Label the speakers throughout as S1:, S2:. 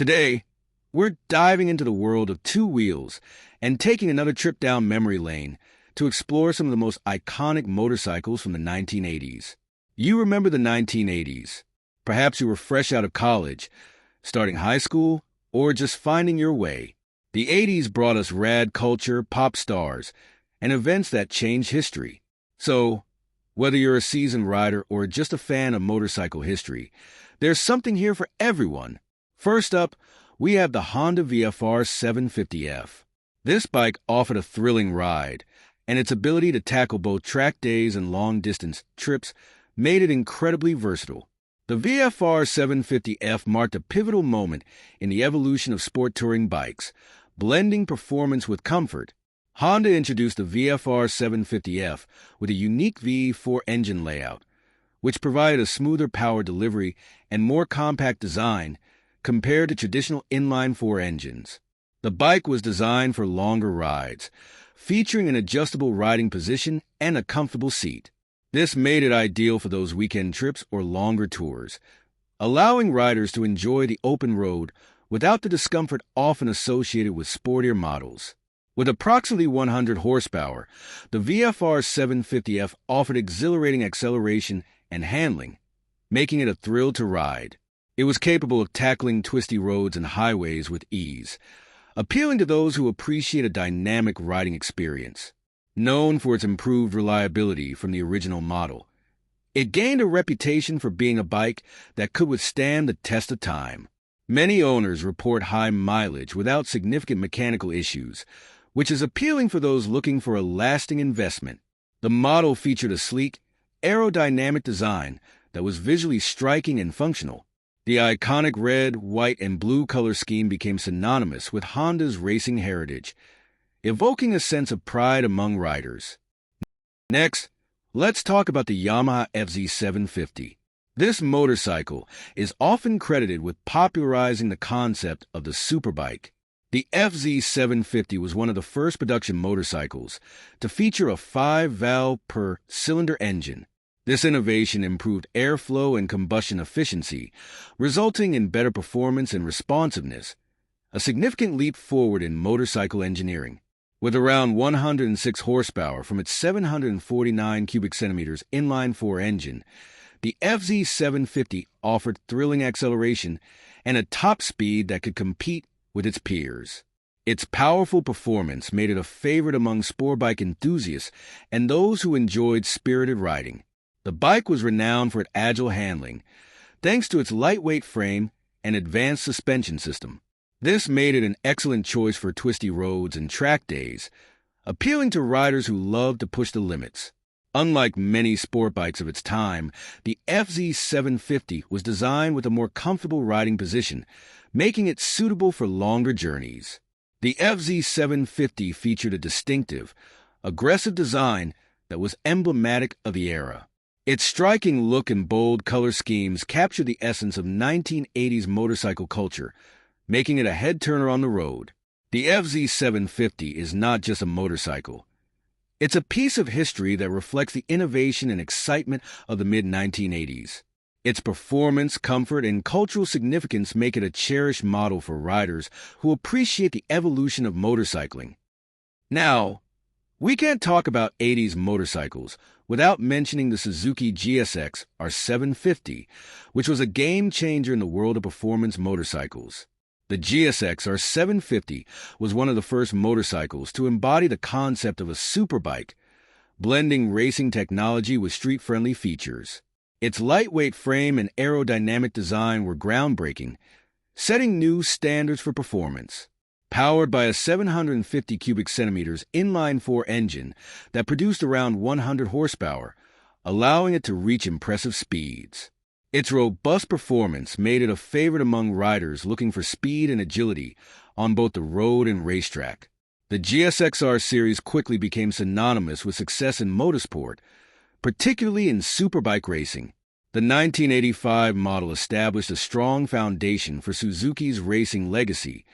S1: Today, we're diving into the world of two wheels and taking another trip down memory lane to explore some of the most iconic motorcycles from the 1980s. You remember the 1980s. Perhaps you were fresh out of college, starting high school, or just finding your way. The 80s brought us rad culture, pop stars, and events that changed history. So, whether you're a seasoned rider or just a fan of motorcycle history, there's something here for everyone. First up, we have the Honda FZ750F. This bike offered a thrilling ride, and its ability to tackle both track days and long-distance trips made it incredibly versatile. The FZ750F marked a pivotal moment in the evolution of sport touring bikes, blending performance with comfort. Honda introduced the FZ750F with a unique V4 engine layout, which provided a smoother power delivery and more compact design compared to traditional inline-four engines. The bike was designed for longer rides, featuring an adjustable riding position and a comfortable seat. This made it ideal for those weekend trips or longer tours, allowing riders to enjoy the open road without the discomfort often associated with sportier models. With approximately 100 horsepower, the FZ750F offered exhilarating acceleration and handling, making it a thrill to ride. It was capable of tackling twisty roads and highways with ease, appealing to those who appreciate a dynamic riding experience. Known for its improved reliability from the original model, it gained a reputation for being a bike that could withstand the test of time. Many owners report high mileage without significant mechanical issues, which is appealing for those looking for a lasting investment. The model featured a sleek, aerodynamic design that was visually striking and functional. The iconic red, white, and blue color scheme became synonymous with Honda's racing heritage, evoking a sense of pride among riders. Next, let's talk about the Yamaha FZ750. This motorcycle is often credited with popularizing the concept of the superbike. The FZ750 was one of the first production motorcycles to feature a 5-valve per cylinder engine. This innovation improved airflow and combustion efficiency, resulting in better performance and responsiveness, a significant leap forward in motorcycle engineering. With around 106 horsepower from its 749 cubic centimeters inline-four engine, the FZ750 offered thrilling acceleration and a top speed that could compete with its peers. Its powerful performance made it a favorite among sport bike enthusiasts and those who enjoyed spirited riding. The bike was renowned for its agile handling, thanks to its lightweight frame and advanced suspension system. This made it an excellent choice for twisty roads and track days, appealing to riders who love to push the limits. Unlike many sport bikes of its time, the FZ750 was designed with a more comfortable riding position, making it suitable for longer journeys. The FZ750 featured a distinctive, aggressive design that was emblematic of the era. Its striking look and bold color schemes captured the essence of 1980s motorcycle culture, making it a head-turner on the road. The FZ750 is not just a motorcycle. It's a piece of history that reflects the innovation and excitement of the mid-1980s. Its performance, comfort, and cultural significance make it a cherished model for riders who appreciate the evolution of motorcycling. Now, we can't talk about 80s motorcycles without mentioning the Suzuki GSX-R750, which was a game-changer in the world of performance motorcycles. The GSX-R750 was one of the first motorcycles to embody the concept of a superbike, blending racing technology with street-friendly features. Its lightweight frame and aerodynamic design were groundbreaking, setting new standards for performance. Powered by a 750 cubic centimeters inline-four engine that produced around 100 horsepower, allowing it to reach impressive speeds. Its robust performance made it a favorite among riders looking for speed and agility on both the road and racetrack. The GSX-R series quickly became synonymous with success in motorsport, particularly in superbike racing. The 1985 model established a strong foundation for Suzuki's racing legacy,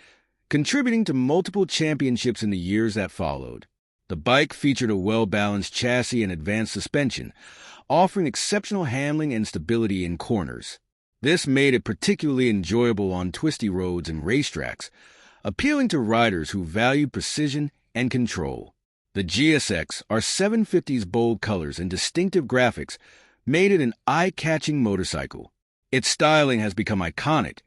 S1: contributing to multiple championships in the years that followed. The bike featured a well-balanced chassis and advanced suspension, offering exceptional handling and stability in corners. This made it particularly enjoyable on twisty roads and racetracks, appealing to riders who valued precision and control. The GSX-R750's bold colors and distinctive graphics made it an eye-catching motorcycle. Its styling has become iconic,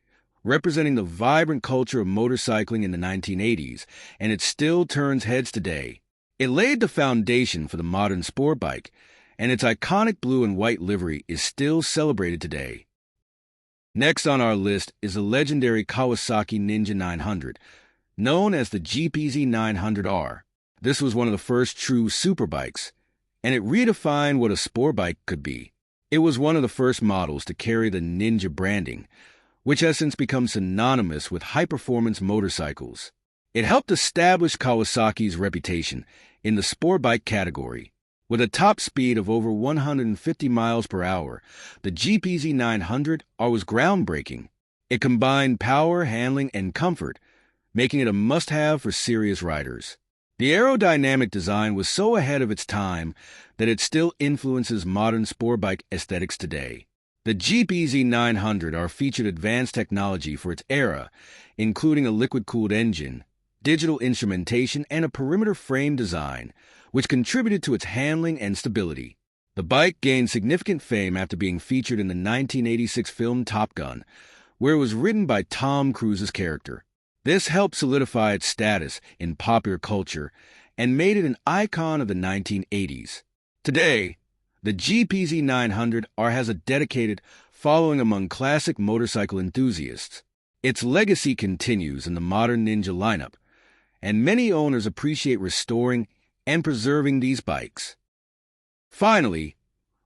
S1: representing the vibrant culture of motorcycling in the 1980s, and it still turns heads today. It laid the foundation for the modern sport bike, and its iconic blue and white livery is still celebrated today. Next on our list is the legendary Kawasaki Ninja 900, known as the GPZ 900R. This was one of the first true superbikes, and it redefined what a sport bike could be. It was one of the first models to carry the Ninja branding, which has since become synonymous with high-performance motorcycles. It helped establish Kawasaki's reputation in the sport bike category. With a top speed of over 150 miles per hour, the GPZ 900R was groundbreaking. It combined power, handling, and comfort, making it a must-have for serious riders. The aerodynamic design was so ahead of its time that it still influences modern sport bike aesthetics today. The GPZ 900R featured advanced technology for its era, including a liquid-cooled engine, digital instrumentation, and a perimeter frame design, which contributed to its handling and stability. The bike gained significant fame after being featured in the 1986 film Top Gun, where it was ridden by Tom Cruise's character. This helped solidify its status in popular culture and made it an icon of the 1980s. Today, the GPZ 900R has a dedicated following among classic motorcycle enthusiasts. Its legacy continues in the modern Ninja lineup, and many owners appreciate restoring and preserving these bikes. Finally,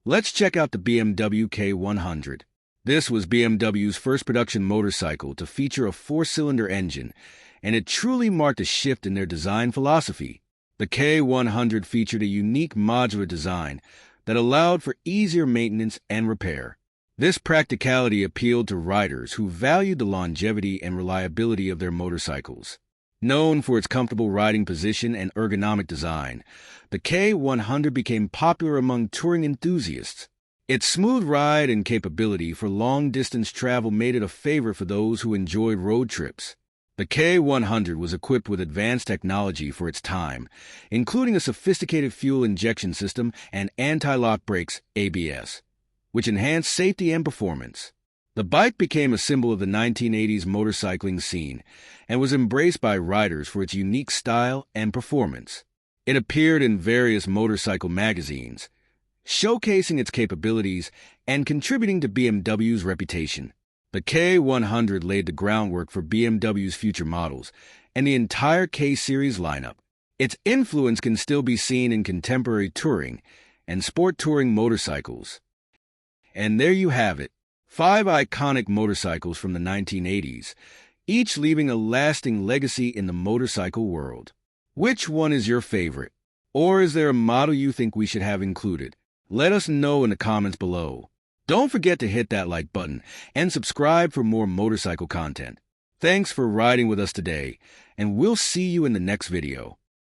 S1: let's check out the BMW K100. This was BMW's first production motorcycle to feature a four-cylinder engine, and it truly marked a shift in their design philosophy. The K100 featured a unique modular design that allowed for easier maintenance and repair. This practicality appealed to riders who valued the longevity and reliability of their motorcycles. Known for its comfortable riding position and ergonomic design, the K100 became popular among touring enthusiasts. Its smooth ride and capability for long-distance travel made it a favorite for those who enjoyed road trips. The K100 was equipped with advanced technology for its time, including a sophisticated fuel injection system and anti-lock brakes (ABS), which enhanced safety and performance. The bike became a symbol of the 1980s motorcycling scene and was embraced by riders for its unique style and performance. It appeared in various motorcycle magazines, showcasing its capabilities and contributing to BMW's reputation. The K100 laid the groundwork for BMW's future models and the entire K-Series lineup. Its influence can still be seen in contemporary touring and sport touring motorcycles. And there you have it, 5 iconic motorcycles from the 1980s, each leaving a lasting legacy in the motorcycle world. Which one is your favorite? Or is there a model you think we should have included? Let us know in the comments below. Don't forget to hit that like button and subscribe for more motorcycle content. Thanks for riding with us today, and we'll see you in the next video.